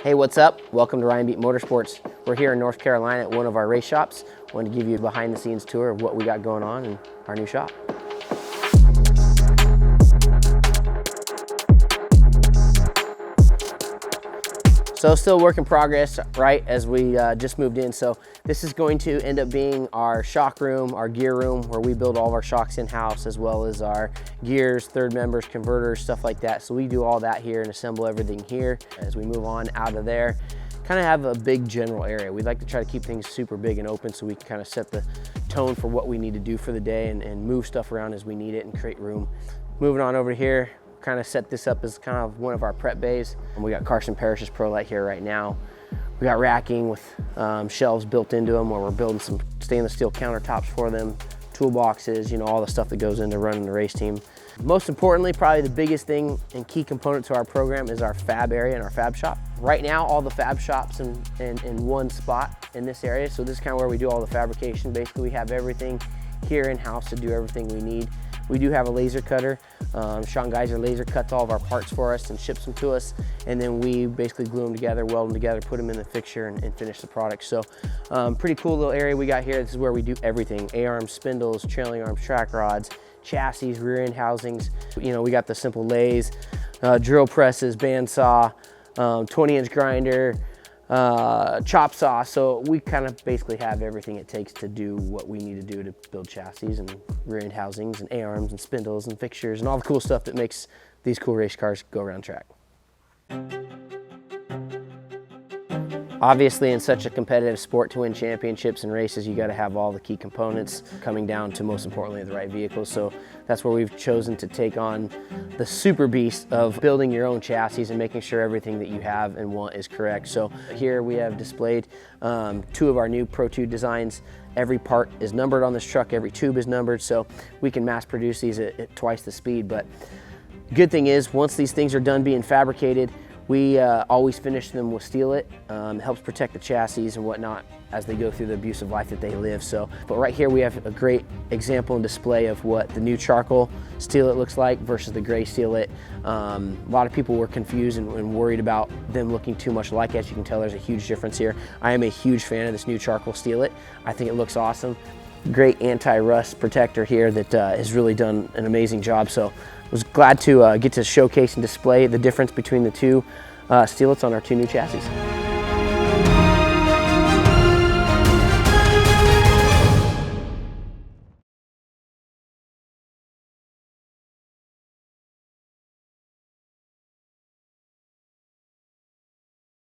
Hey, what's up? Welcome to Ryan Beat Motorsports. We're here in North Carolina at one of our race shops. I wanted to give you a behind the scenes tour of what we got going on in our new shop. So still work in progress, right, as we just moved in. So this is going to end up being our shock room, our gear room, where we build all of our shocks in-house, as well as our gears, third members, converters, stuff like that. So we do all that here and assemble everything here. As we move on out of there, kind of have a big general area. We'd like to try to keep things super big and open so we can kind of set the tone for what we need to do for the day and move stuff around as we need it and create room. Moving on over here, kind of set this up as kind of one of our prep bays. And we got Carson Parrish's Pro Light here right now. We got racking with shelves built into them where we're building some stainless steel countertops for them, toolboxes, you know, all the stuff that goes into running the race team. Most importantly, probably the biggest thing and key component to our program is our fab area and our fab shop. Right now, all the fab shops in one spot in this area. So this is kind of where we do all the fabrication. Basically, we have everything here in-house to do everything we need. We do have a laser cutter. Sean Geiser laser cuts all of our parts for us and ships them to us. And then we basically glue them together, weld them together, put them in the fixture and finish the product. So pretty cool little area we got here. This is where we do everything. A-arms, spindles, trailing arms, track rods, chassis, rear end housings. You know, we got the simple lathes, drill presses, bandsaw, 20-inch grinder, chop saw. So we kind of basically have everything it takes to do what we need to do to build chassis and rear end housings and A-arms and spindles and fixtures and all the cool stuff that makes these cool race cars go around track. Obviously, in such a competitive sport, to win championships and races, you got to have all the key components coming down to, most importantly, the right vehicles. So that's where we've chosen to take on the super beast of building your own chassis and making sure everything that you have and want is correct. So here we have displayed two of our new Pro 2 designs. Every part is numbered on this truck, every tube is numbered, so we can mass produce these at twice the speed. But good thing is, once these things are done being fabricated, we always finish them with Steel-It. It helps protect the chassis and whatnot as they go through the abusive life that they live. So, but right here we have a great example and display of what the new charcoal Steel-It looks like versus the gray Steel-It. A lot of people were confused and worried about them looking too much alike. As you can tell, there's a huge difference here. I am a huge fan of this new charcoal Steel-It. I think it looks awesome. Great anti-rust protector here that has really done an amazing job. So I was glad to get to showcase and display the difference between the two Steel-Its on our two new chassis.